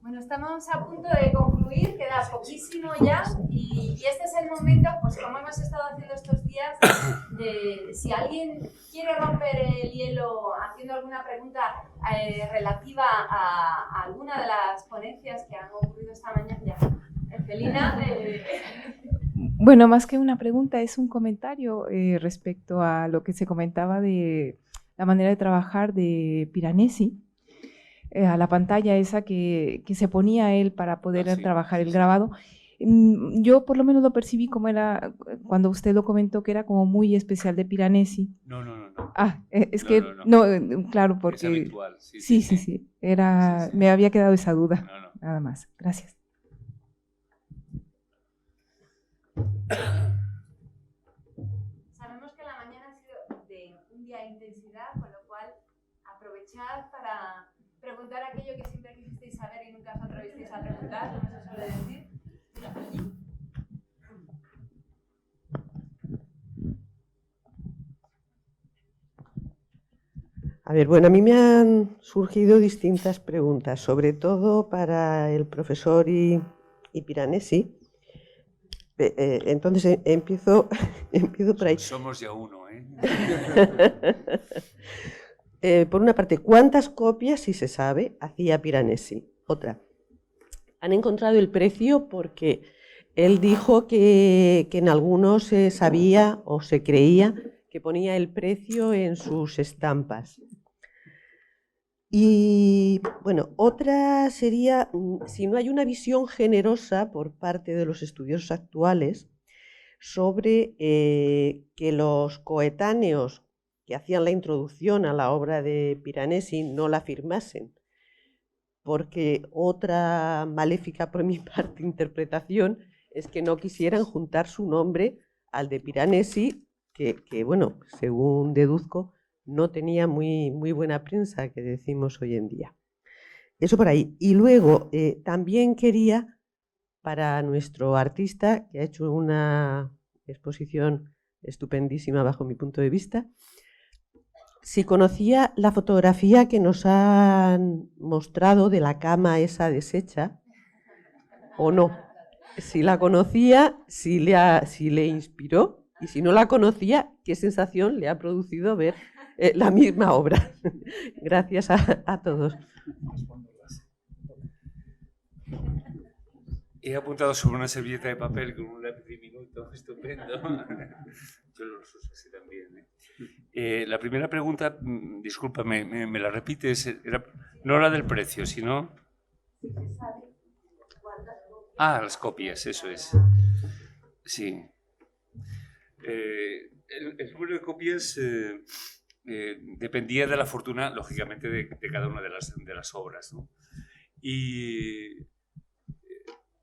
Bueno, estamos a punto de concluir, queda poquísimo ya y este es el momento, pues como hemos estado haciendo estos días, de si alguien quiere romper el hielo haciendo alguna pregunta relativa a alguna de las ponencias que han ocurrido esta mañana. Ya, Celina. Bueno, más que una pregunta, es un comentario respecto a lo que se comentaba de la manera de trabajar de Piranesi. A la pantalla esa que se ponía él para poder trabajar el grabado. Yo por lo menos lo percibí como era, cuando usted lo comentó, que era como muy especial de Piranesi. No. Es que, claro, porque... Es habitual, sí. Era, me había quedado esa duda, nada más. Gracias. Sabemos que la mañana ha sido de un día de intensidad, con lo cual aprovechad para preguntar aquello que siempre quisisteis saber y nunca os atrevisteis a preguntar, como se suele decir. A ver, bueno, a mí me han surgido distintas preguntas, sobre todo para el profesor y Piranesi. Entonces empiezo por ahí. Somos ya uno, ¿eh? Por una parte, ¿cuántas copias, si se sabe, hacía Piranesi? Otra, han encontrado el precio porque él dijo que en algunos se sabía o se creía que ponía el precio en sus estampas. Y bueno, otra sería, si no hay una visión generosa por parte de los estudiosos actuales sobre que los coetáneos que hacían la introducción a la obra de Piranesi no la firmasen, porque otra maléfica por mi parte interpretación es que no quisieran juntar su nombre al de Piranesi, que bueno, según deduzco, no tenía muy buena prensa, que decimos hoy en día. Eso por ahí. Y luego también quería, para nuestro artista, que ha hecho una exposición estupendísima bajo mi punto de vista, si conocía la fotografía que nos han mostrado de la cama esa deshecha o no. Si la conocía, si le inspiró, y si no la conocía, qué sensación le ha producido ver la misma obra. Gracias a todos. He apuntado sobre una servilleta de papel con un lápiz diminuto, estupendo. Yo lo uso así también. La primera pregunta, discúlpame, ¿me la repites? No la del precio, sino... las copias, eso es. Sí. El número de copias dependía de la fortuna, lógicamente, de cada una de las obras, ¿no? Y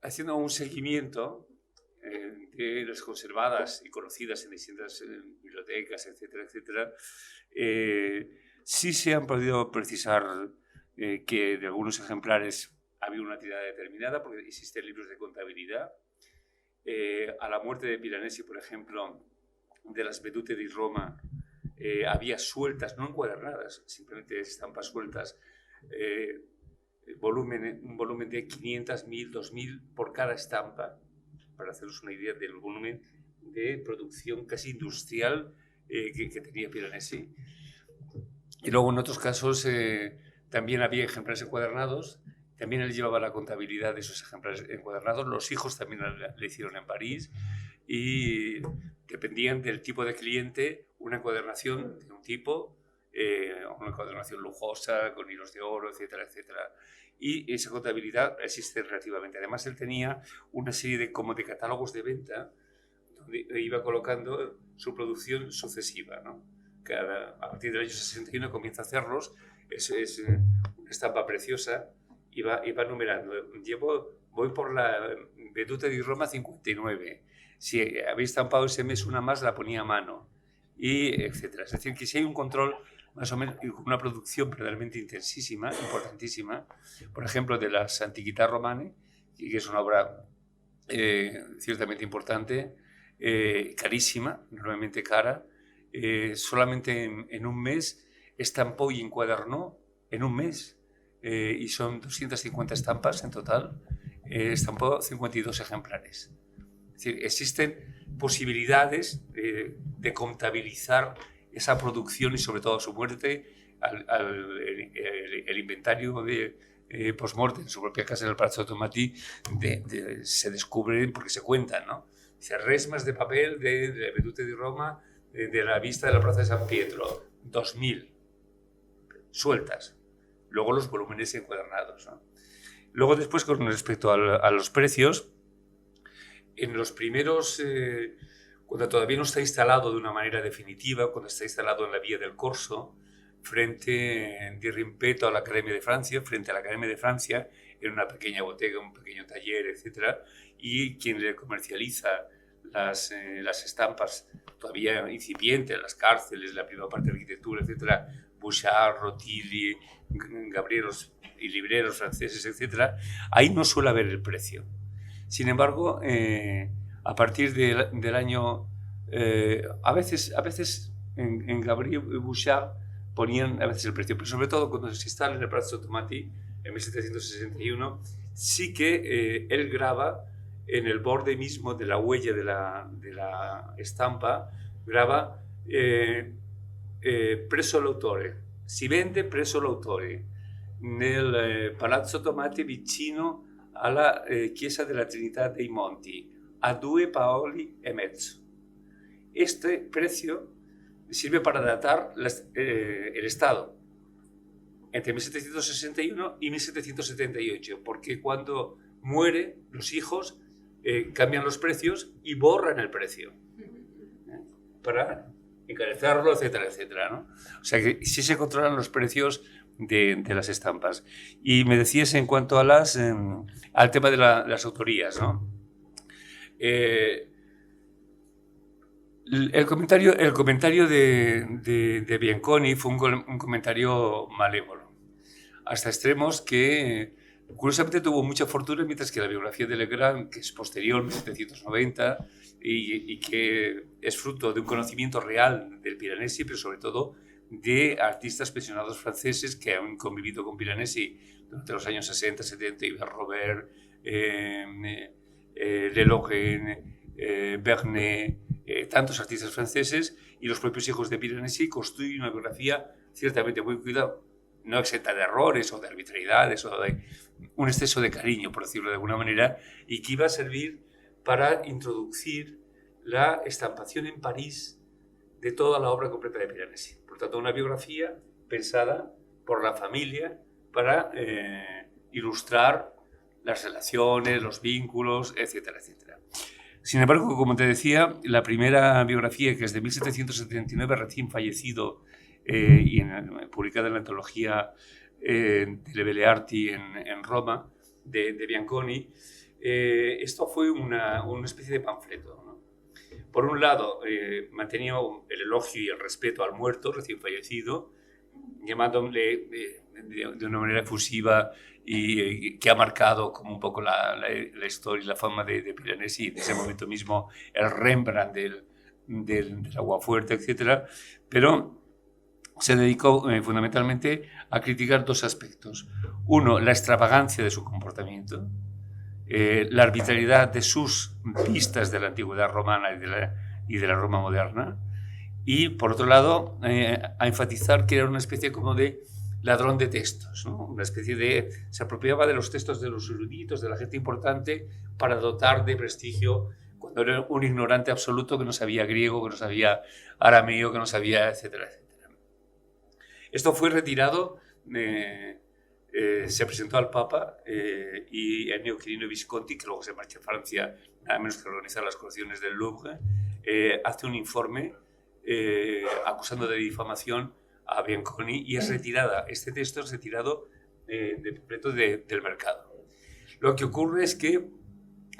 haciendo un seguimiento de las conservadas y conocidas en distintas bibliotecas, etcétera, sí se han podido precisar que de algunos ejemplares había una tirada determinada, porque existen libros de contabilidad. A la muerte de Piranesi, por ejemplo, de las Vedute di Roma, había sueltas, no encuadernadas, simplemente estampas sueltas, un volumen de 500, 1000, 2000 por cada estampa, para haceros una idea del volumen de producción casi industrial que tenía Piranesi. Y luego en otros casos también había ejemplares encuadernados, también él llevaba la contabilidad de esos ejemplares encuadernados, los hijos también le hicieron en París y dependían del tipo de cliente, una encuadernación de un tipo, una encuadernación lujosa, con hilos de oro, etcétera. Y esa contabilidad existe relativamente. Además, él tenía una serie de catálogos de venta donde iba colocando su producción sucesiva, ¿no? A partir del año 61 comienza a hacerlos. Es una estampa preciosa y va numerando. Voy por la Vedute di Roma 59. Si habéis estampado ese mes una más, la ponía a mano, y etcétera. Es decir, que si hay un control más o menos, una producción verdaderamente intensísima, importantísima, por ejemplo, de las Antiquitas Romane, que es una obra ciertamente importante, carísima, enormemente cara, solamente en un mes estampó y encuadernó, en un mes, y son 250 estampas en total. Estampó 52 ejemplares. Es decir, existen posibilidades de contabilizar esa producción y sobre todo su muerte, el inventario de post-mortem en su propia casa en el Palazzo Tommati se descubren porque se cuentan, ¿no? Dice, resmas de papel de la Vedute di Roma, de la vista de la Plaza de San Pietro, 2000 sueltas. Luego los volúmenes encuadernados, ¿no? Luego después, con respecto a los precios, en los primeros, cuando todavía no está instalado de una manera definitiva, cuando está instalado en la Vía del Corso, frente di Rimpetto a la Academia de Francia, frente a la Academia de Francia, en una pequeña bodega, un pequeño taller, etc. Y quien le comercializa las estampas todavía incipientes, las cárceles, la primera parte de la arquitectura, etc., Bouchard, Rotilli, Gabrielos y libreros franceses, etc., ahí no suele haber el precio. Sin embargo, a partir del año... a veces en Gabriel Bouchard ponían a veces el precio, pero sobre todo cuando se instala en el Palazzo Tommati en 1761, sí que él graba en el borde mismo de la huella de la estampa, graba presso l'autore, si vende presso l'autore nel Palazzo Tommati vicino alla chiesa della Trinità dei Monti, a 2 paoli e mezzo. Este precio sirve para datar el Estado entre 1761 y 1778, porque cuando muere, los hijos cambian los precios y borran el precio para encarecerlo, etcétera, etcétera, ¿no? O sea que sí se controlan los precios de las estampas. Y me decías en cuanto a al tema de las autorías, ¿no? El comentario de Bianconi fue un comentario malévolo, hasta extremos que curiosamente tuvo mucha fortuna, mientras que la biografía de Legrand, que es posterior, 1790, y que es fruto de un conocimiento real del Piranesi, pero sobre todo de artistas pensionados franceses que han convivido con Piranesi durante los años 60, 70, Yves Robert, Lelogen, Vernet, tantos artistas franceses, y los propios hijos de Piranesi construyen una biografía ciertamente muy cuidada, no exenta de errores o de arbitrariedades o de un exceso de cariño, por decirlo de alguna manera, y que iba a servir para introducir la estampación en París de toda la obra completa de Piranesi. Por tanto, una biografía pensada por la familia para ilustrar las relaciones, los vínculos, etcétera, etcétera. Sin embargo, como te decía, la primera biografía, que es de 1779, recién fallecido, y publicada en la antología de Le Belle Arti en Roma, de Bianconi, esto fue una especie de panfleto, ¿no? Por un lado, mantenía el elogio y el respeto al muerto recién fallecido, llamándole de una manera efusiva y que ha marcado como un poco la historia y la fama de Piranesi, en ese momento mismo el Rembrandt del Aguafuerte, etc. Pero se dedicó fundamentalmente a criticar dos aspectos. Uno, la extravagancia de su comportamiento, la arbitrariedad de sus vistas de la antigüedad romana y de la Roma moderna, y por otro lado, a enfatizar que era una especie como de ladrón de textos, ¿no? Una especie de... se apropiaba de los textos de los eruditos, de la gente importante, para dotar de prestigio cuando era un ignorante absoluto que no sabía griego, que no sabía arameo, que no sabía, etcétera, etcétera. Esto fue retirado, se presentó al Papa, y Ennio Quirino Visconti, que luego se marcha a Francia, nada menos que organizar las colecciones del Louvre, hace un informe acusando de difamación a Bianconi, y es retirada. Este texto es retirado de completo del mercado. Lo que ocurre es que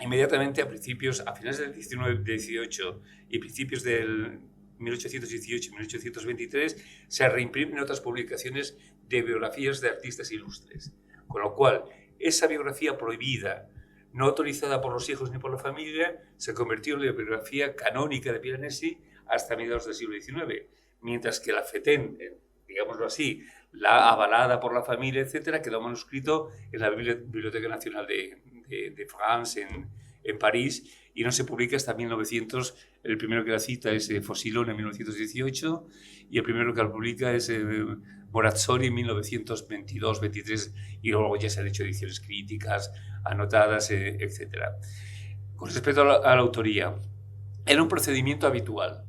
inmediatamente a finales del 18 y principios del 1818 y 1823 se reimprimen otras publicaciones de biografías de artistas ilustres, con lo cual esa biografía prohibida, no autorizada por los hijos ni por la familia, se convirtió en la biografía canónica de Piranesi hasta mediados del siglo XIX, mientras que la FETEN digámoslo así, la avalada por la familia, etcétera, quedó manuscrito en la Biblioteca Nacional de France, en París, y no se publica hasta 1900. El primero que la cita es Fossilon en 1918, y el primero que la publica es Morazzoli en 1922-23, y luego ya se han hecho ediciones críticas, anotadas, etcétera. Con respecto a la autoría, era un procedimiento habitual.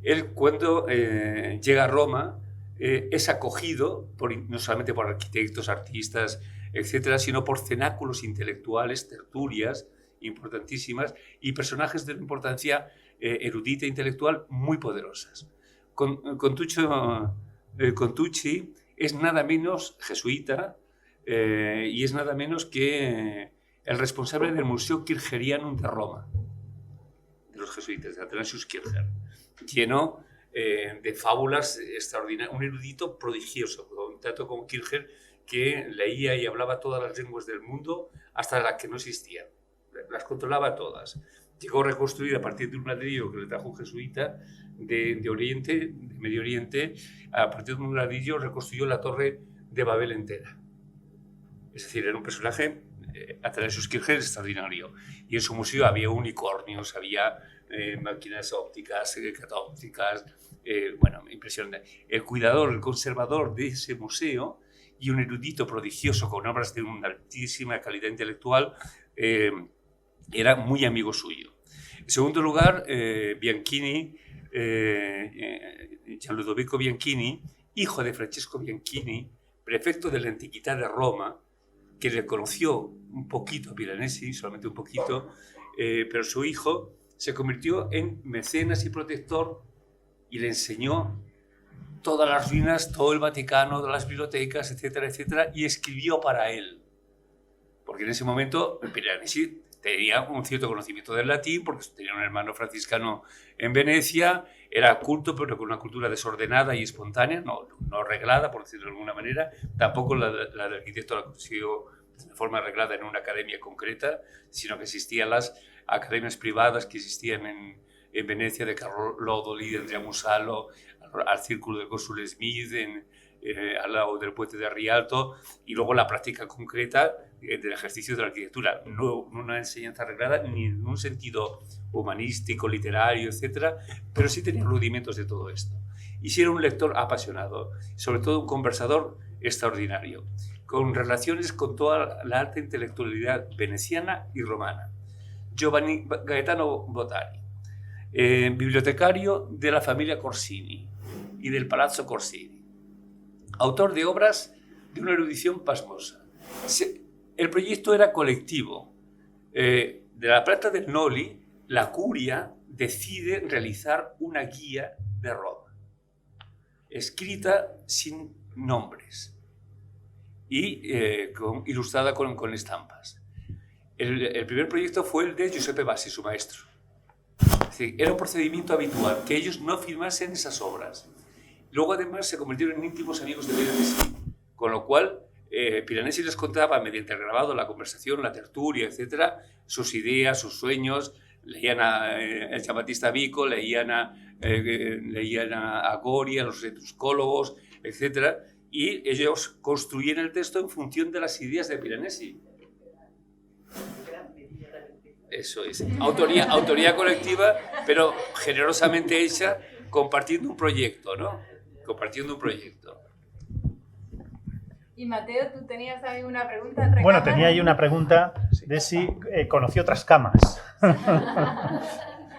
Él, cuando llega a Roma, es acogido no solamente por arquitectos, artistas, etcétera, sino por cenáculos intelectuales, tertulias importantísimas y personajes de una importancia erudita e intelectual muy poderosas. Contucci es nada menos jesuita y es nada menos que el responsable del Museo Kircherianum de Roma, de los jesuitas, de Athanasius Kircher, lleno de fábulas extraordinarias, un erudito prodigioso, tanto como Kircher, que leía y hablaba todas las lenguas del mundo, hasta las que no existían, las controlaba todas. Llegó a reconstruir a partir de un ladrillo que le trajo un jesuita de Medio Oriente, a partir de un ladrillo reconstruyó la torre de Babel entera. Es decir, era un personaje, Athanasius Kircher, extraordinario. Y en su museo había unicornios, había máquinas ópticas, catópticas, bueno, impresionante. El cuidador, el conservador de ese museo y un erudito prodigioso con obras de una altísima calidad intelectual, era muy amigo suyo. En segundo lugar, Bianchini, Gianludovico Bianchini, hijo de Francesco Bianchini, prefecto de la Antiquità de Roma, que le conoció un poquito a Piranesi, solamente un poquito, pero su hijo se convirtió en mecenas y protector y le enseñó todas las ruinas, todo el Vaticano, todas las bibliotecas, etcétera, etcétera, y escribió para él. Porque en ese momento Piranesi tenía un cierto conocimiento del latín, porque tenía un hermano franciscano en Venecia, era culto, pero con una cultura desordenada y espontánea, no arreglada, por decirlo de alguna manera. Tampoco la del arquitecto la consiguió de forma arreglada en una academia concreta, sino que existían las academias privadas que existían en Venecia, de Carlo Odoli, de Andrea Musalo, al Círculo del Cónsul Smith, al lado del puente de Rialto, y luego la práctica concreta del ejercicio de la arquitectura. No una enseñanza arreglada ni en un sentido humanístico, literario, etcétera, pero sí tenía rudimentos de todo esto. Y sí era un lector apasionado, sobre todo un conversador extraordinario, con relaciones con toda la alta intelectualidad veneciana y romana. Giovanni Gaetano Bottari, bibliotecario de la familia Corsini y del Palazzo Corsini, autor de obras de una erudición pasmosa. El proyecto era colectivo. De la plata del Noli, la curia decide realizar una guía de Roma, escrita sin nombres y ilustrada con estampas. El primer proyecto fue el de Giuseppe Bassi, su maestro. Es decir, era un procedimiento habitual que ellos no firmasen esas obras. Luego, además, se convirtieron en íntimos amigos de Piranesi, con lo cual Piranesi les contaba, mediante el grabado, la conversación, la tertulia, etcétera, sus ideas, sus sueños. Leían a el Giambattista Vico, leían a Gori, a los etruscólogos, etcétera, y ellos construían el texto en función de las ideas de Piranesi. Eso es. Autoría colectiva, pero generosamente hecha, compartiendo un proyecto, ¿no? Compartiendo un proyecto. Y Mateo, tú tenías ahí una pregunta. Bueno, tenía ahí una pregunta de si conoció otras camas,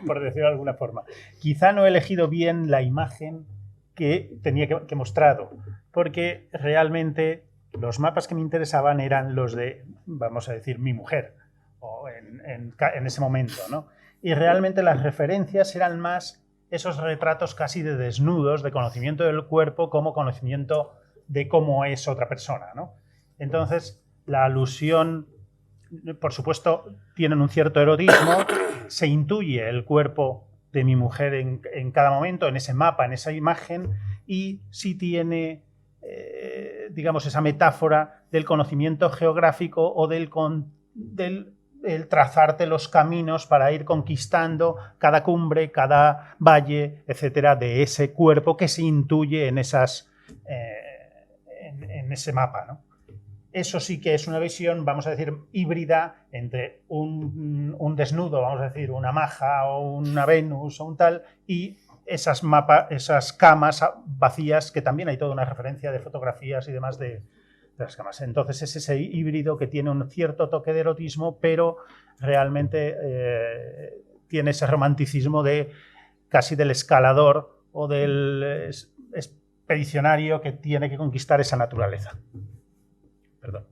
por decirlo de alguna forma. Quizá no he elegido bien la imagen que tenía que mostrado, porque realmente los mapas que me interesaban eran los de, vamos a decir, mi mujer, o en ese momento, ¿no? Y realmente las referencias eran más esos retratos casi de desnudos, de conocimiento del cuerpo como conocimiento de cómo es otra persona, ¿no? Entonces, la alusión, por supuesto, tienen un cierto erotismo, se intuye el cuerpo de mi mujer en cada momento, en ese mapa, en esa imagen, y sí tiene, digamos, esa metáfora del conocimiento geográfico o del el trazarte los caminos para ir conquistando cada cumbre, cada valle, etcétera, de ese cuerpo que se intuye en esas en ese mapa, ¿no? Eso sí que es una visión, vamos a decir, híbrida entre un desnudo, vamos a decir, una maja o una Venus o un tal, y esas camas vacías, que también hay toda una referencia de fotografías y demás de las camas. Entonces es ese híbrido que tiene un cierto toque de erotismo, pero realmente tiene ese romanticismo de casi del escalador o del expedicionario que tiene que conquistar esa naturaleza. Perdón.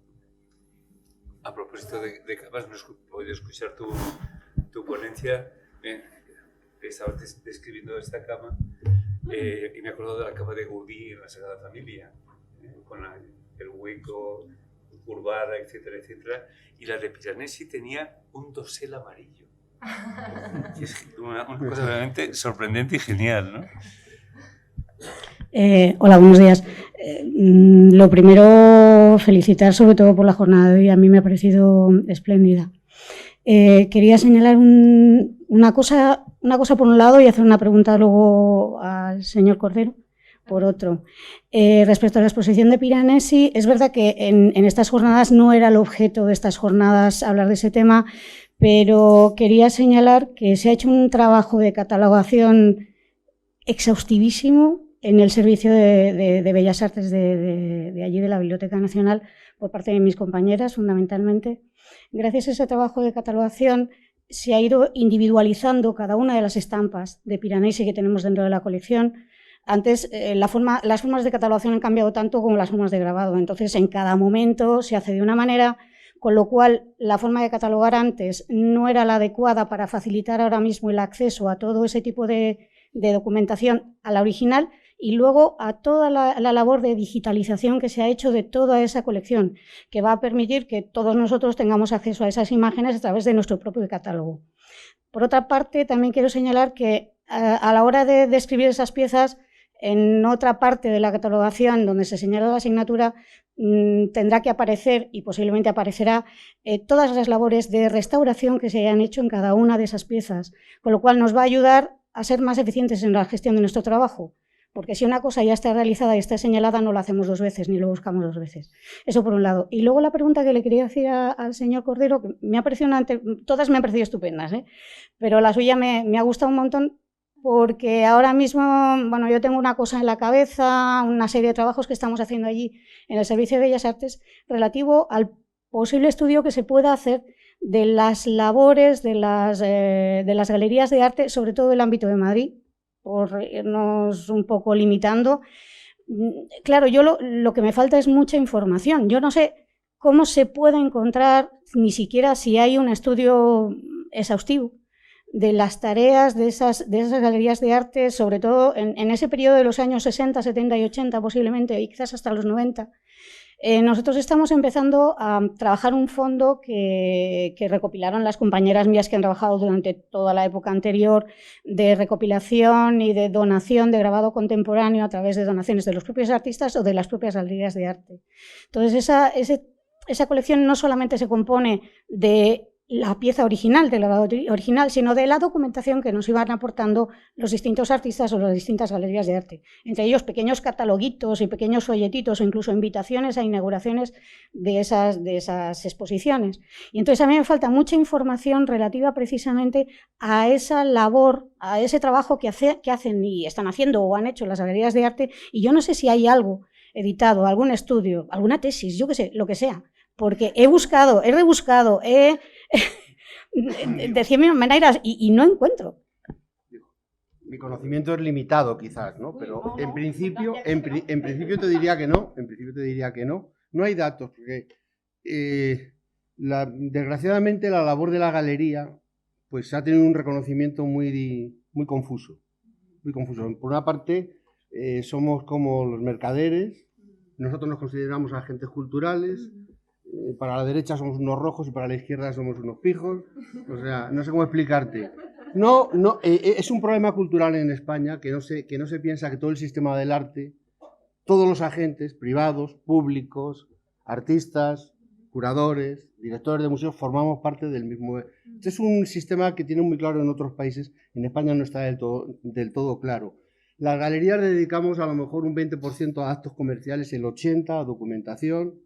A propósito de camas, no he podido escuchar tu ponencia. Estabas describiendo esta cama y me acuerdo de la cama de Gaudí en la Sagrada Familia, con el hueco, curvada, etcétera, etcétera. Y la de Piranesi tenía un dosel amarillo. Y es una cosa realmente sorprendente y genial, ¿no? Hola, buenos días. Lo primero, felicitar sobre todo por la jornada de hoy. A mí me ha parecido espléndida. Quería señalar una cosa por un lado y hacer una pregunta luego al señor Cordero por otro. Respecto a la exposición de Piranesi, es verdad que en estas jornadas no era el objeto de estas jornadas hablar de ese tema, pero quería señalar que se ha hecho un trabajo de catalogación exhaustivísimo en el Servicio de Bellas Artes de allí, de la Biblioteca Nacional, por parte de mis compañeras, fundamentalmente. Gracias a ese trabajo de catalogación se ha ido individualizando cada una de las estampas de Piranesi que tenemos dentro de la colección. Antes las formas de catalogación han cambiado tanto como las formas de grabado, entonces en cada momento se hace de una manera, con lo cual la forma de catalogar antes no era la adecuada para facilitar ahora mismo el acceso a todo ese tipo de documentación a la original, y luego a toda la labor de digitalización que se ha hecho de toda esa colección, que va a permitir que todos nosotros tengamos acceso a esas imágenes a través de nuestro propio catálogo. Por otra parte, también quiero señalar que a la hora de describir esas piezas, en otra parte de la catalogación donde se señala la asignatura, tendrá que aparecer, y posiblemente aparecerá, todas las labores de restauración que se hayan hecho en cada una de esas piezas, con lo cual nos va a ayudar a ser más eficientes en la gestión de nuestro trabajo. Porque si una cosa ya está realizada y está señalada, no la hacemos dos veces, ni lo buscamos dos veces. Eso por un lado. Y luego la pregunta que le quería decir al señor Cordero, que me ha parecido todas me han parecido estupendas, pero la suya me ha gustado un montón, porque ahora mismo, bueno, yo tengo una cosa en la cabeza, una serie de trabajos que estamos haciendo allí en el Servicio de Bellas Artes, relativo al posible estudio que se pueda hacer de las labores de las galerías de arte, sobre todo del ámbito de Madrid, por irnos un poco limitando. Claro, yo lo que me falta es mucha información. Yo no sé cómo se puede encontrar, ni siquiera si hay un estudio exhaustivo de las tareas de esas galerías de arte, sobre todo en ese periodo de los años 60, 70 y 80 posiblemente, y quizás hasta los 90. Nosotros estamos empezando a trabajar un fondo que recopilaron las compañeras mías que han trabajado durante toda la época anterior, de recopilación y de donación de grabado contemporáneo a través de donaciones de los propios artistas o de las propias galerías de arte. Entonces esa colección no solamente se compone de la pieza original, del grabado original, sino de la documentación que nos iban aportando los distintos artistas o las distintas galerías de arte. Entre ellos pequeños cataloguitos y pequeños folletitos o incluso invitaciones a inauguraciones de esas exposiciones. Y entonces a mí me falta mucha información relativa precisamente a esa labor, a ese trabajo que hacen y están haciendo o han hecho las galerías de arte, y yo no sé si hay algo editado, algún estudio, alguna tesis, yo qué sé, lo que sea, porque he buscado, he rebuscado, de 100.000 maneras y no encuentro. Mi conocimiento es limitado quizás, ¿no? Pero en principio te diría que no, no hay datos, porque desgraciadamente la labor de la galería pues ha tenido un reconocimiento muy confuso, Por una parte somos como los mercaderes, nosotros nos consideramos agentes culturales. Para la derecha somos unos rojos y para la izquierda somos unos pijos. O sea, no sé cómo explicarte. No, es un problema cultural en España que no se piensa que todo el sistema del arte, todos los agentes privados, públicos, artistas, curadores, directores de museos, formamos parte del mismo. Este es un sistema que tiene muy claro en otros países. En España no está del todo claro. Las galerías dedicamos a lo mejor un 20% a actos comerciales, el 80% a documentación,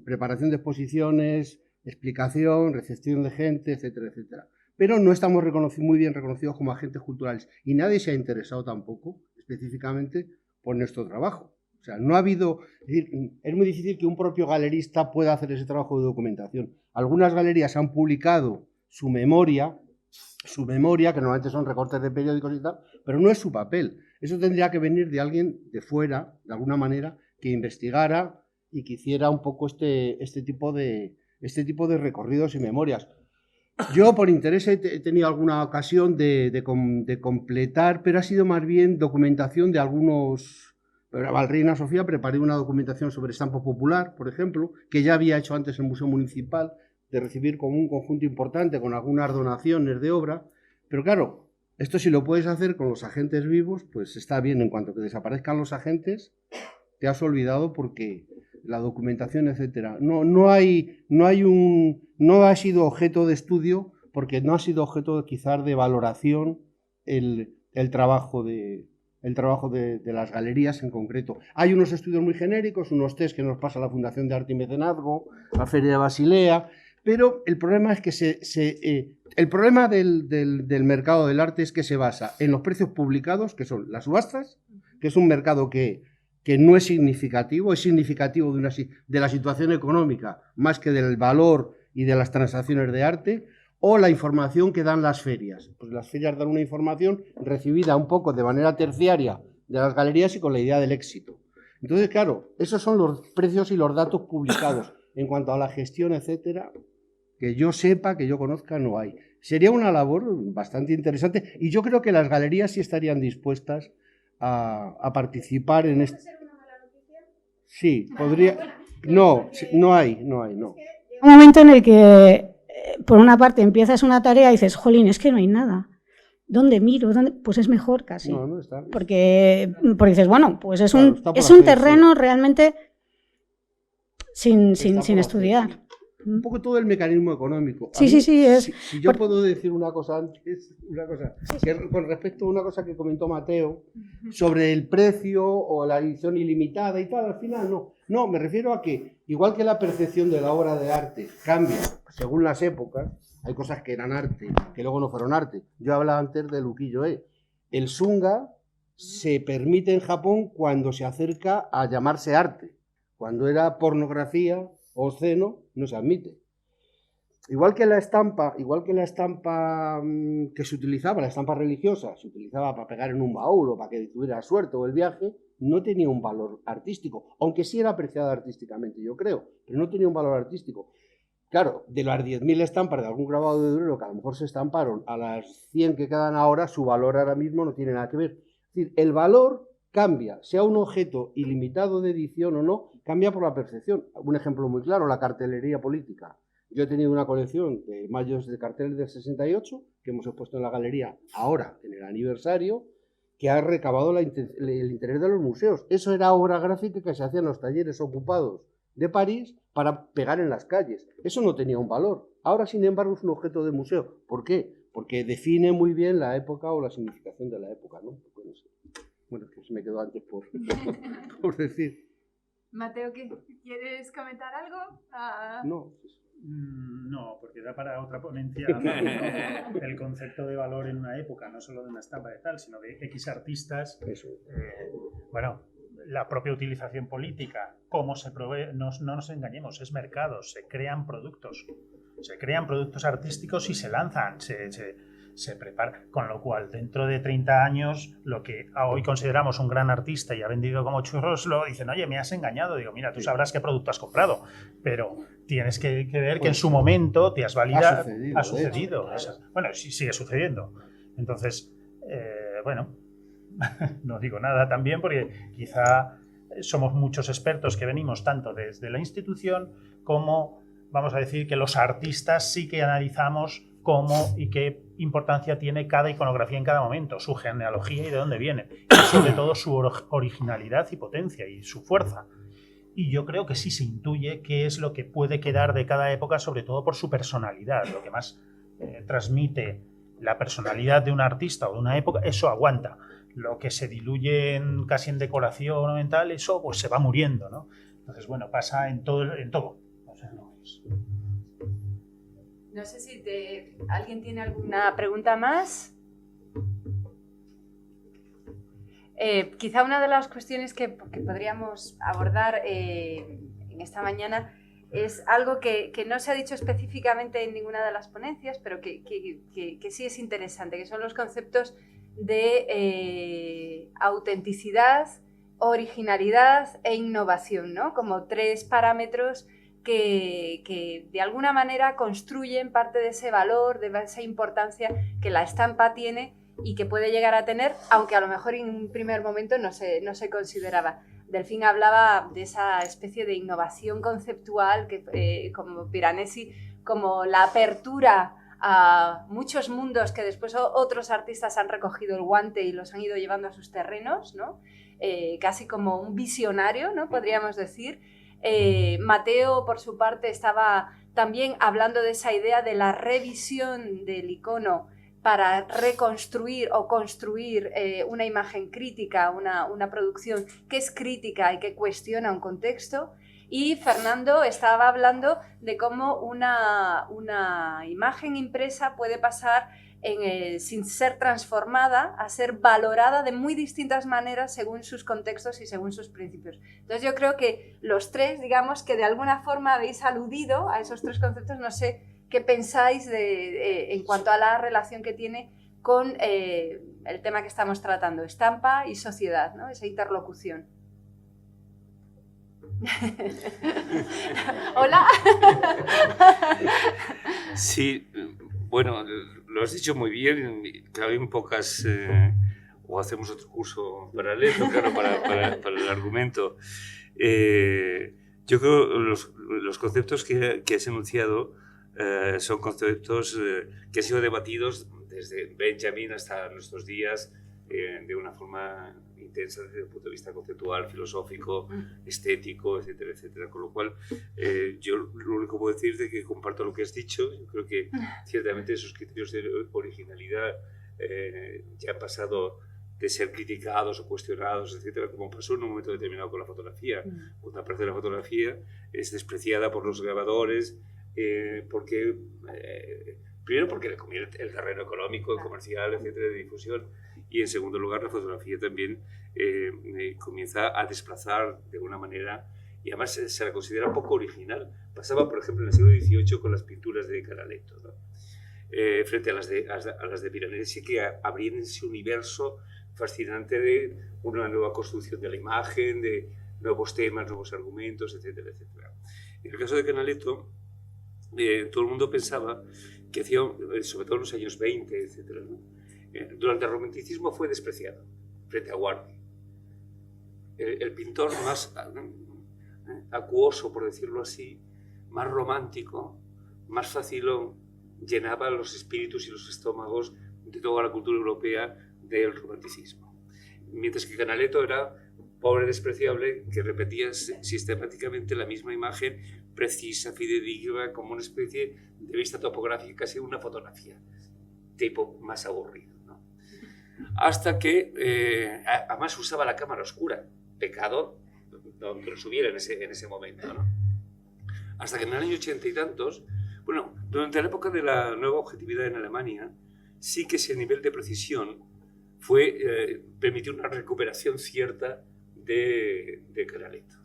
preparación de exposiciones, explicación, recepción de gente, etcétera, etcétera. Pero no estamos muy bien reconocidos como agentes culturales y nadie se ha interesado tampoco específicamente por nuestro trabajo. O sea, no ha habido... Es muy difícil que un propio galerista pueda hacer ese trabajo de documentación. Algunas galerías han publicado su memoria, que normalmente son recortes de periódicos y tal, pero no es su papel. Eso tendría que venir de alguien de fuera, de alguna manera, que investigara y que hiciera un poco este tipo de recorridos y memorias. Yo, por interés, he tenido alguna ocasión de completar, pero ha sido más bien documentación de algunos... Al Reina Sofía preparé una documentación sobre estampa popular, por ejemplo, que ya había hecho antes el Museo Municipal, de recibir como un conjunto importante con algunas donaciones de obra. Pero claro, esto si lo puedes hacer con los agentes vivos, pues está bien. En cuanto que desaparezcan los agentes, te has olvidado porque la documentación, etcétera. No ha sido objeto de estudio porque no ha sido objeto quizás de valoración el trabajo de las galerías en concreto. Hay unos estudios muy genéricos, unos test que nos pasa la Fundación de Arte y Mecenazgo, la Feria de Basilea, pero el problema es que el problema del mercado del arte es que se basa en los precios publicados, que son las subastas, que es un mercado que no es significativo, es significativo de la situación económica más que del valor y de las transacciones de arte, o la información que dan las ferias. Pues las ferias dan una información recibida un poco de manera terciaria de las galerías y con la idea del éxito. Entonces, claro, esos son los precios y los datos publicados. En cuanto a la gestión, etcétera, que yo sepa, que yo conozca, no hay. Sería una labor bastante interesante y yo creo que las galerías sí estarían dispuestas a participar en esto. ¿Puede ser una mala noticia? Sí, podría... No hay. Un momento en el que, por una parte, empiezas una tarea y dices, jolín, es que no hay nada. ¿Dónde miro? Pues es mejor casi. No está. Porque dices, bueno, pues es Claro, un terreno realmente sin estudiar. Un poco todo el mecanismo económico. Sí. Si yo puedo decir una cosa antes, que con respecto a una cosa que comentó Mateo sobre el precio o la edición ilimitada y tal, al final no, me refiero a que igual que la percepción de la obra de arte cambia según las épocas, hay cosas que eran arte, que luego no fueron arte. Yo hablaba antes del ukiyo-e. El shunga se permite en Japón cuando se acerca a llamarse arte. Cuando era pornografía o obsceno, no se admite. Igual que la estampa que se utilizaba, la estampa religiosa, se utilizaba para pegar en un baúl o para que tuviera suerte o el viaje, no tenía un valor artístico, aunque sí era apreciada artísticamente, yo creo, pero no tenía un valor artístico. Claro, de las 10.000 estampas de algún grabado de Durero que a lo mejor se estamparon a las 100 que quedan ahora, su valor ahora mismo no tiene nada que ver. Es decir, el valor cambia, sea un objeto ilimitado de edición o no, cambia por la percepción. Un ejemplo muy claro, la cartelería política. Yo he tenido una colección de mayos de carteles del 68, que hemos expuesto en la galería ahora, en el aniversario, que ha recabado el interés de los museos. Eso era obra gráfica que se hacía en los talleres ocupados de París para pegar en las calles. Eso no tenía un valor. Ahora, sin embargo, es un objeto de museo. ¿Por qué? Porque define muy bien la época o la significación de la época, ¿no? Bueno, que se me quedó antes por decir. Mateo, ¿quieres comentar algo? No, porque da para otra ponencia el concepto de valor en una época, no solo de una estampa de tal, sino de X artistas. La propia utilización política, cómo se provee, no nos engañemos, es mercado, se crean productos artísticos y se lanzan, se prepara, con lo cual dentro de 30 años lo que hoy consideramos un gran artista y ha vendido como churros, lo dicen, oye, me has engañado, digo, mira, tú sabrás qué producto has comprado, pero tienes que ver que en su momento te has validado, ha sucedido. Bueno, sí, sigue sucediendo. Entonces, no digo nada también porque quizá somos muchos expertos que venimos tanto desde la institución como, vamos a decir, que los artistas sí que analizamos cómo y qué importancia tiene cada iconografía en cada momento, su genealogía y de dónde viene, y sobre todo su originalidad y potencia y su fuerza. Y yo creo que sí se intuye qué es lo que puede quedar de cada época, sobre todo por su personalidad, lo que más transmite la personalidad de un artista o de una época, eso aguanta. lo que se diluye casi en decoración ornamental, eso pues se va muriendo, ¿no? Entonces, bueno, pasa en todo. O sea, no es... No sé si alguien tiene alguna pregunta más. Quizá una de las cuestiones que podríamos abordar en esta mañana es algo que no se ha dicho específicamente en ninguna de las ponencias, pero que sí es interesante, que son los conceptos de autenticidad, originalidad e innovación, ¿no? Como 3 parámetros que de alguna manera construyen parte de ese valor, de esa importancia que la estampa tiene y que puede llegar a tener, aunque a lo mejor en un primer momento no se consideraba. Delfín hablaba de esa especie de innovación conceptual que, como Piranesi, como la apertura a muchos mundos que después otros artistas han recogido el guante y los han ido llevando a sus terrenos, ¿no? Casi como un visionario, ¿no? Podríamos decir. Mateo, por su parte, estaba también hablando de esa idea de la revisión del icono para reconstruir o construir una imagen crítica, una producción que es crítica y que cuestiona un contexto. Y Fernando estaba hablando de cómo una imagen impresa puede pasar sin ser transformada a ser valorada de muy distintas maneras según sus contextos y según sus principios. Entonces yo creo que los tres, digamos, que de alguna forma habéis aludido a esos 3 conceptos, no sé qué pensáis en cuanto a la relación que tiene con el tema que estamos tratando, estampa y sociedad, ¿no? Esa interlocución. Hola. Sí, bueno, lo has dicho muy bien. Claro, hay un pocas... o hacemos otro curso paralelo, claro, para el argumento. Yo creo que los conceptos que has enunciado son conceptos que han sido debatidos desde Benjamin hasta nuestros días de una forma intensa desde el punto de vista conceptual, filosófico, estético, etcétera, etcétera. Con lo cual, yo lo único que puedo decir es que comparto lo que has dicho. Yo creo que ciertamente esos criterios de originalidad ya han pasado de ser criticados o cuestionados, etcétera, como pasó en un momento determinado con la fotografía. Una parte de la fotografía es despreciada por los grabadores porque... primero porque le conviene el terreno económico, comercial, etcétera, de difusión, y en segundo lugar la fotografía también comienza a desplazar de una manera, y además se la considera poco original. Pasaba, por ejemplo, en el siglo XVIII con las pinturas de Canaletto, ¿no? Frente a las de Piranesi, que abrían ese universo fascinante de una nueva construcción de la imagen, de nuevos temas, nuevos argumentos, etcétera, etcétera. En el caso de Canaletto, todo el mundo pensaba que hacía, sobre todo en los años 20, etcétera, ¿no? Durante el romanticismo fue despreciado frente a Guardi. El pintor más acuoso, por decirlo así, más romántico, más facilón, llenaba los espíritus y los estómagos de toda la cultura europea del romanticismo. Mientras que Canaletto era pobre, despreciable, que repetía sistemáticamente la misma imagen precisa, fidedigna, como una especie de vista topográfica, casi una fotografía, tipo más aburrido, ¿no? Hasta que, además usaba la cámara oscura, pecado donde lo subiera en ese momento, ¿no? Hasta que en el año 80 y tantos, bueno, durante la época de la nueva objetividad en Alemania, sí que ese nivel de precisión permitió una recuperación cierta de Canaletto.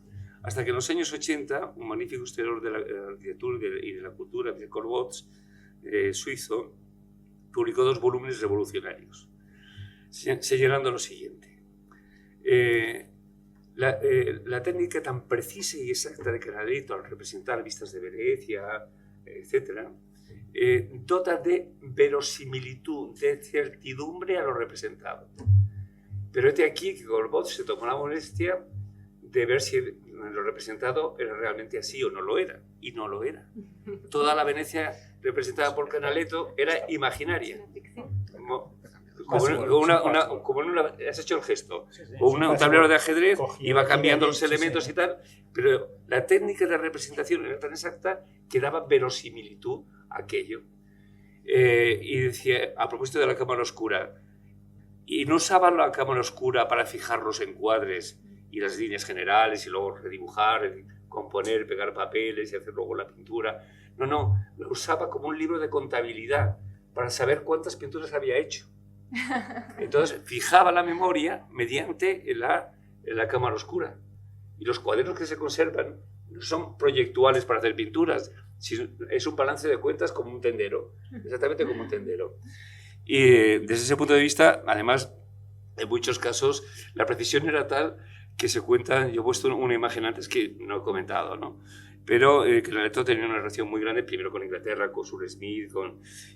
Hasta que en los años 80, un magnífico historiador de la arquitectura y de la cultura, Pierre Corboz, suizo, publicó 2 volúmenes revolucionarios, señalando lo siguiente. La técnica tan precisa y exacta de Canaletto al representar vistas de Venecia, etc., dota de verosimilitud, de certidumbre a lo representado. Pero este aquí que Corboz se tomó la molestia de ver si lo representado era realmente así o no lo era, y no lo era. Toda la Venecia representada por Canaletto era imaginaria. Has hecho el gesto, o un tablero de ajedrez, iba cambiando los elementos y tal, pero la técnica de representación era tan exacta que daba verosimilitud a aquello. Y decía, a propósito de la cámara oscura, y no usaba la cámara oscura para fijar los encuadres y las líneas generales y luego redibujar, componer, pegar papeles y hacer luego la pintura. No, la usaba como un libro de contabilidad para saber cuántas pinturas había hecho. Entonces fijaba la memoria mediante la cámara oscura. Y los cuadernos que se conservan no son proyectuales para hacer pinturas, sino es un balance de cuentas como un tendero, exactamente como un tendero. Y desde ese punto de vista, además, en muchos casos, la precisión era tal que se cuenta, yo he puesto una imagen antes que no he comentado, ¿no? Pero que Canaletto tenía una relación muy grande, primero con Inglaterra, con Sir Smith,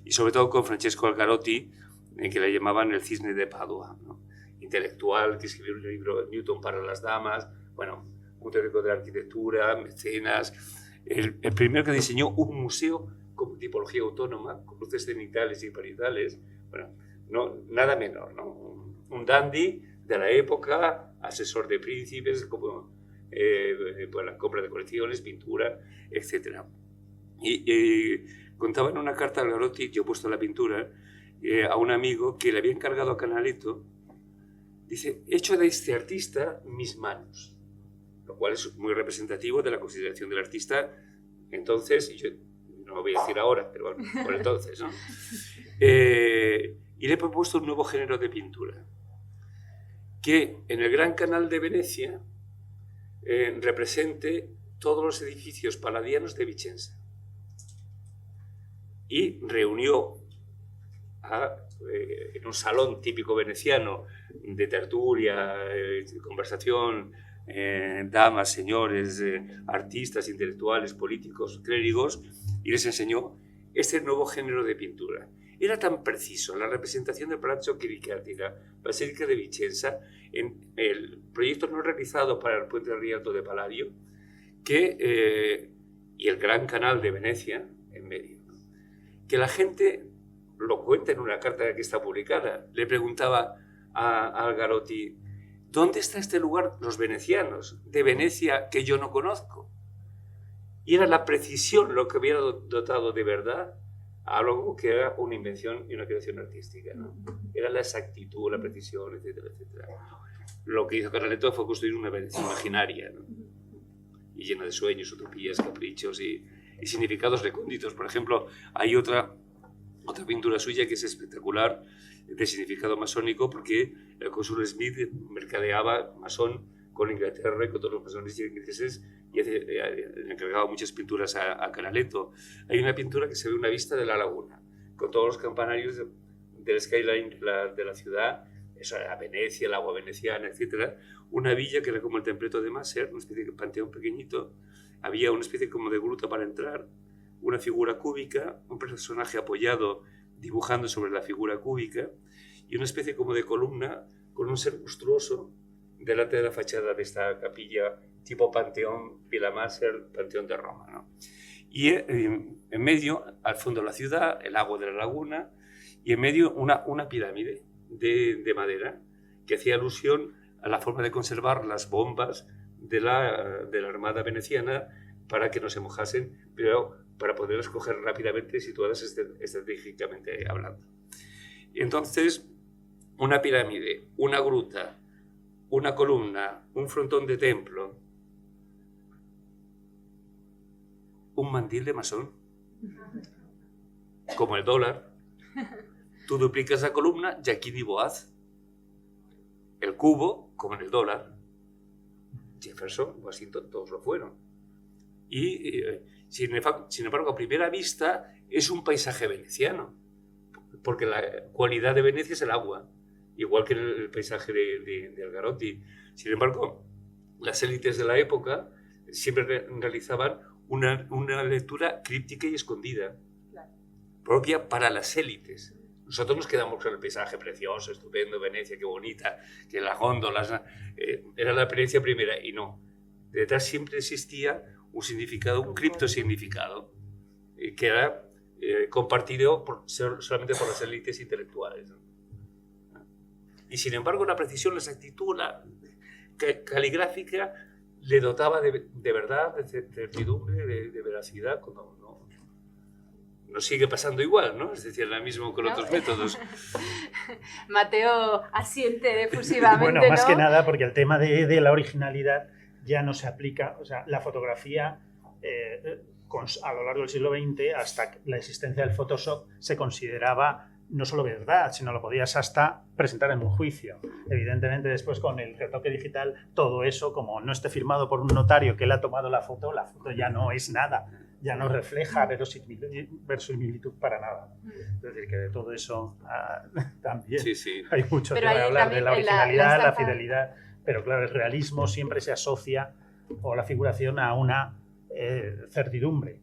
y sobre todo con Francesco Algarotti, que le llamaban el cisne de Padua, ¿no? Intelectual, que escribió un libro, Newton para las damas, bueno, un teórico de la arquitectura, mecenas, el primero que diseñó un museo con tipología autónoma, con luces cenitales y parietales, bueno, no, nada menor, ¿no? Un dandy de la época, asesor de príncipes, como pues la compra de colecciones, pintura, etc. Y contaba en una carta a Algarotti, yo he puesto la pintura, a un amigo que le había encargado a Canaletto, dice, he hecho de este artista mis manos, lo cual es muy representativo de la consideración del artista entonces, y yo no lo voy a decir ahora, pero bueno, por entonces, ¿no? Y le he propuesto un nuevo género de pintura, que en el Gran Canal de Venecia represente todos los edificios paladianos de Vicenza. Y reunió en un salón típico veneciano de tertulia, conversación, damas, señores, artistas, intelectuales, políticos, clérigos, y les enseñó este nuevo género de pintura. Era tan preciso la representación del Palazzo Chiericati, la Basílica de Vicenza, en el proyecto no realizado para el puente del Rialto de Palladio, y el Gran Canal de Venecia en medio, que la gente, lo cuenta en una carta que está publicada, le preguntaba a Algarotti, ¿dónde está este lugar, los venecianos, de Venecia que yo no conozco? Y era la precisión lo que había dotado de verdad a algo que era una invención y una creación artística, ¿no? Era la exactitud, la precisión, etcétera, etcétera. Lo que hizo Canaletto fue construir una Venecia imaginaria, ¿no? Y llena de sueños, utopías, caprichos y significados recónditos. Por ejemplo, hay otra pintura suya que es espectacular, de significado masónico, porque el cónsul Smith mercadeaba masón con Inglaterra y con todos los masones ingleses, y le encargaba muchas pinturas a Canaletto. Hay una pintura que se ve una vista de la laguna, con todos los campanarios del skyline de la ciudad, eso era Venecia, el agua veneciana, etc. Una villa que era como el templeto de Maser, una especie de panteón pequeñito, había una especie como de gruta para entrar, una figura cúbica, un personaje apoyado dibujando sobre la figura cúbica y una especie como de columna con un ser monstruoso delante de la fachada de esta capilla tipo Panteón Villa Maser, Panteón de Roma, ¿no? Y en medio, al fondo de la ciudad, el agua de la laguna, y en medio una pirámide de madera que hacía alusión a la forma de conservar las bombas de la Armada veneciana para que no se mojasen, pero para poderlas coger rápidamente situadas estratégicamente hablando. Entonces, una pirámide, una gruta, una columna, un frontón de templo, un mandil de masón, como el dólar. Tú duplicas la columna, Jacquin y Boaz. El cubo, como en el dólar. Jefferson, Washington, todos lo fueron. Y sin embargo, a primera vista es un paisaje veneciano, porque la cualidad de Venecia es el agua, igual que en el paisaje de Algarotti. Sin embargo, las élites de la época siempre realizaban una lectura críptica y escondida, propia para las élites. Nosotros nos quedamos con el paisaje precioso, estupendo, Venecia, qué bonita, que las góndolas, era la experiencia primera, y no. Detrás siempre existía un significado, un criptosignificado, que era compartido solamente por las élites intelectuales, ¿no? Y sin embargo, la precisión, la exactitud, la caligráfica le dotaba de verdad, de certidumbre, de veracidad, cuando nos sigue pasando igual, ¿no? Es decir, ahora mismo con otros métodos. Mateo asiente efusivamente, Bueno, más ¿no? que nada porque el tema de la originalidad ya no se aplica, o sea, la fotografía a lo largo del siglo XX, hasta la existencia del Photoshop, se consideraba no solo verdad, sino lo podías hasta presentar en un juicio. Evidentemente, después con el retoque digital, todo eso, como no esté firmado por un notario que le ha tomado la foto ya no es nada, ya no refleja verosimilitud para nada. Es decir, que de todo eso también Sí. hay mucho Pero tema de ahí hablar de también la en la originalidad, la estampa- fidelidad, pero claro, el realismo siempre se asocia, o la figuración, a una certidumbre.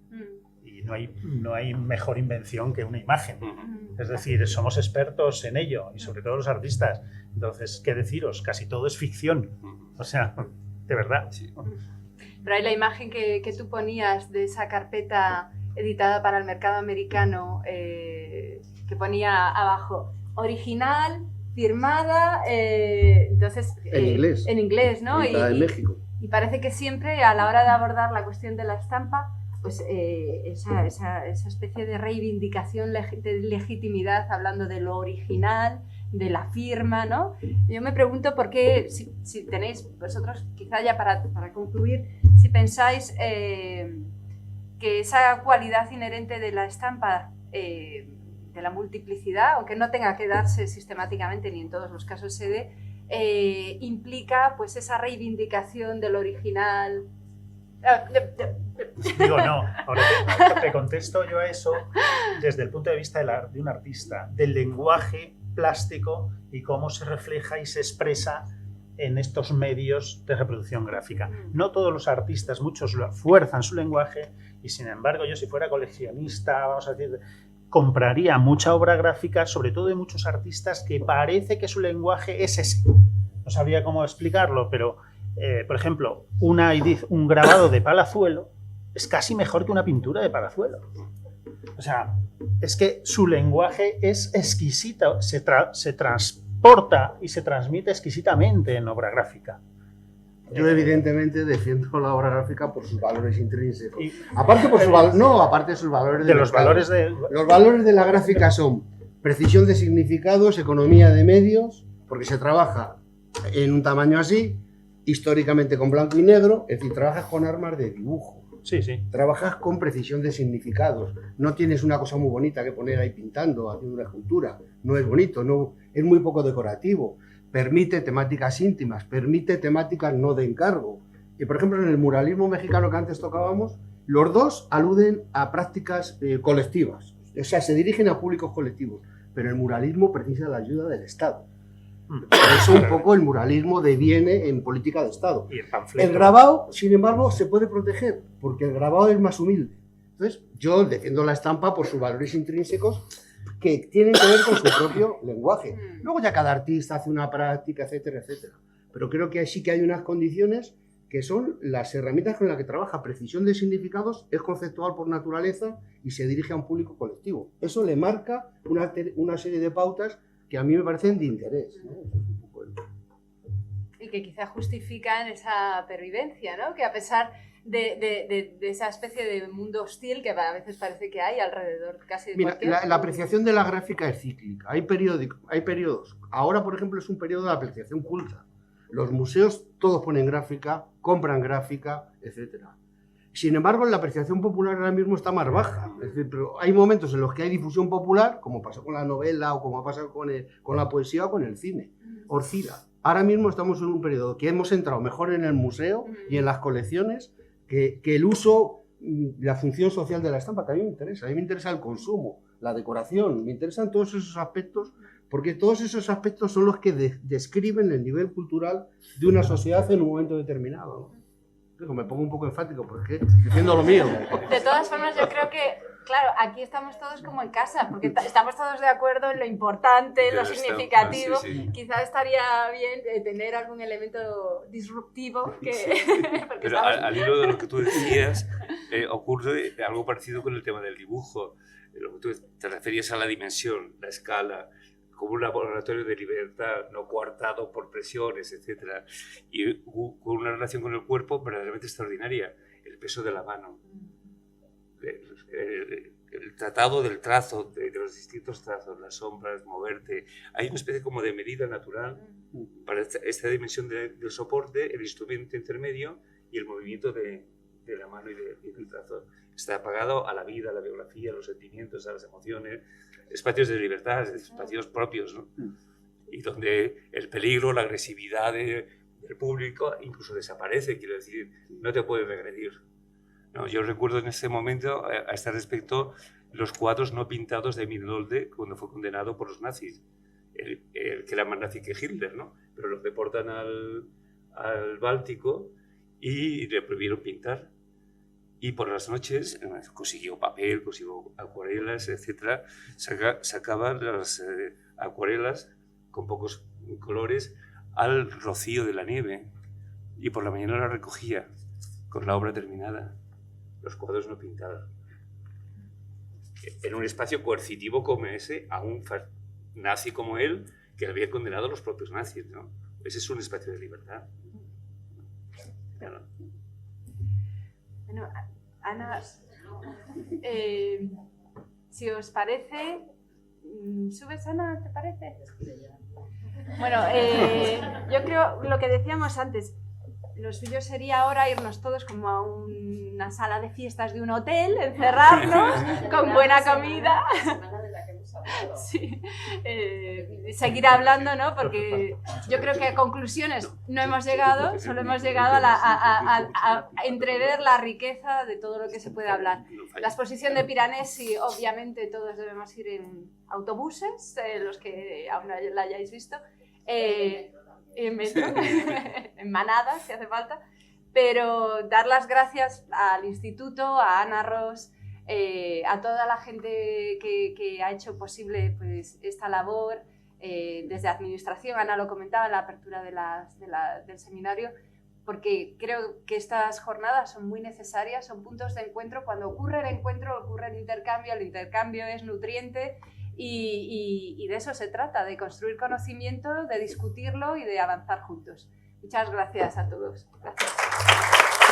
Y no hay mejor invención que una imagen. Es decir, somos expertos en ello, y sobre todo los artistas. Entonces, ¿qué deciros? Casi todo es ficción. O sea, de verdad. Sí. Pero hay la imagen que tú ponías de esa carpeta editada para el mercado americano, que ponía abajo, original, firmada, entonces... En inglés. En inglés, ¿no? Editada en México. Y parece que siempre, a la hora de abordar la cuestión de la estampa, pues esa especie de reivindicación de legitimidad, hablando de lo original, de la firma, ¿no? Yo me pregunto por qué, si tenéis vosotros, quizá ya para concluir, si pensáis que esa cualidad inherente de la estampa, de la multiplicidad, aunque no tenga que darse sistemáticamente ni en todos los casos se dé, implica pues esa reivindicación del original. Digo, no, ahora te contesto yo a eso desde el punto de vista de un artista, del lenguaje plástico y cómo se refleja y se expresa en estos medios de reproducción gráfica. No todos los artistas, muchos fuerzan su lenguaje, y sin embargo yo, si fuera coleccionista, vamos a decir, compraría mucha obra gráfica, sobre todo de muchos artistas que parece que su lenguaje es ese. No sabría cómo explicarlo, pero por ejemplo, un grabado de Palazuelo es casi mejor que una pintura de Palazuelo. O sea, es que su lenguaje es exquisito, se transporta y se transmite exquisitamente en obra gráfica. Yo evidentemente defiendo la obra gráfica por sus valores intrínsecos. Y Aparte aparte de sus valores de los mercado. valores de... Los valores de la gráfica son precisión de significados, economía de medios, porque se trabaja en un tamaño así, históricamente con blanco y negro, es decir, trabajas con armas de dibujo. Sí, sí. Trabajas con precisión de significados. No tienes una cosa muy bonita que poner ahí pintando, haciendo una escultura. No es bonito, no, es muy poco decorativo. Permite temáticas íntimas, permite temáticas no de encargo. Y por ejemplo, en el muralismo mexicano que antes tocábamos, los dos aluden a prácticas colectivas. O sea, se dirigen a públicos colectivos. Pero el muralismo precisa la ayuda del Estado. Por eso un poco el muralismo deviene en política de Estado. Y el panfleto. El grabado, sin embargo, se puede proteger, porque el grabado es más humilde. Entonces, yo defiendo la estampa por sus valores intrínsecos que tienen que ver con su propio lenguaje. Luego ya cada artista hace una práctica, etcétera, etcétera. Pero creo que sí que hay unas condiciones que son las herramientas con las que trabaja. Precisión de significados es conceptual por naturaleza y se dirige a un público colectivo. Eso le marca una serie de pautas que a mí me parecen de interés, ¿no? Y que quizá justifican esa pervivencia, ¿no? Que a pesar de esa especie de mundo hostil que a veces parece que hay alrededor casi de Mira, cualquier... la apreciación de la gráfica es cíclica. Hay periodos. Ahora, por ejemplo, es un periodo de apreciación culta. Los museos todos ponen gráfica, compran gráfica, etcétera. Sin embargo, la apreciación popular ahora mismo está más baja. Es decir, pero hay momentos en los que hay difusión popular, como pasó con la novela o como ha pasado con la poesía o con el cine. Oscila. Ahora mismo estamos en un periodo que hemos entrado mejor en el museo y en las colecciones que el uso, la función social de la estampa, que a mí me interesa. A mí me interesa el consumo, la decoración, me interesan todos esos aspectos, porque todos esos aspectos son los que describen el nivel cultural de una sociedad en un momento determinado, ¿no? Me pongo un poco enfático porque defiendo lo mío. De todas formas, yo creo que, claro, aquí estamos todos como en casa, porque estamos todos de acuerdo en lo importante, en lo significativo. Sí. Quizá estaría bien tener algún elemento disruptivo que... Pero al hilo de lo que tú decías, ocurre algo parecido con el tema del dibujo. Lo que tú te referías a la dimensión, la escala, como un laboratorio de libertad, no coartado por presiones, etc. Y con una relación con el cuerpo verdaderamente extraordinaria. El peso de la mano. el tratado del trazo, de los distintos trazos, las sombras, moverte. Hay una especie como de medida natural para esta dimensión del soporte, el instrumento intermedio y el movimiento de la mano y del trazo. Está apagado a la vida, a la biografía, a los sentimientos, a las emociones, espacios de libertad, espacios propios, ¿no? Y donde el peligro, la agresividad del público incluso desaparece, quiero decir, no te puede regredir. No, yo recuerdo en ese momento, a este respecto, los cuadros no pintados de Emil Nolde cuando fue condenado por los nazis. El que era más nazi que Hitler, ¿no? Pero los deportan al Báltico y le prohibieron pintar. Y por las noches consiguió papel, consiguió acuarelas, etc. Sacaba las acuarelas con pocos colores al rocío de la nieve. Y por la mañana la recogía con la obra terminada. Los cuadros no pintados. En un espacio coercitivo como ese, a un nazi como él, que había condenado a los propios nazis, ¿no? Ese es un espacio de libertad. Bueno, Ana, si os parece, ¿subes, Ana? ¿Te parece? Bueno, yo creo lo que decíamos antes. Lo suyo sería ahora irnos todos como a una sala de fiestas de un hotel, encerrarnos con buena comida. Sí. Seguir hablando, ¿no? Porque yo creo que a conclusiones no hemos llegado, solo hemos llegado a entrever la riqueza de todo lo que se puede hablar. La exposición de Piranesi, obviamente todos debemos ir en autobuses, los que aún no la hayáis visto. En metro, en manadas, si hace falta, pero dar las gracias al Instituto, a Ana Ros, a toda la gente que ha hecho posible pues, esta labor, desde administración, Ana lo comentaba en la apertura del seminario, porque creo que estas jornadas son muy necesarias, son puntos de encuentro. Cuando ocurre el encuentro, ocurre el intercambio es nutriente. Y de eso se trata, de construir conocimiento, de discutirlo y de avanzar juntos. Muchas gracias a todos. Gracias.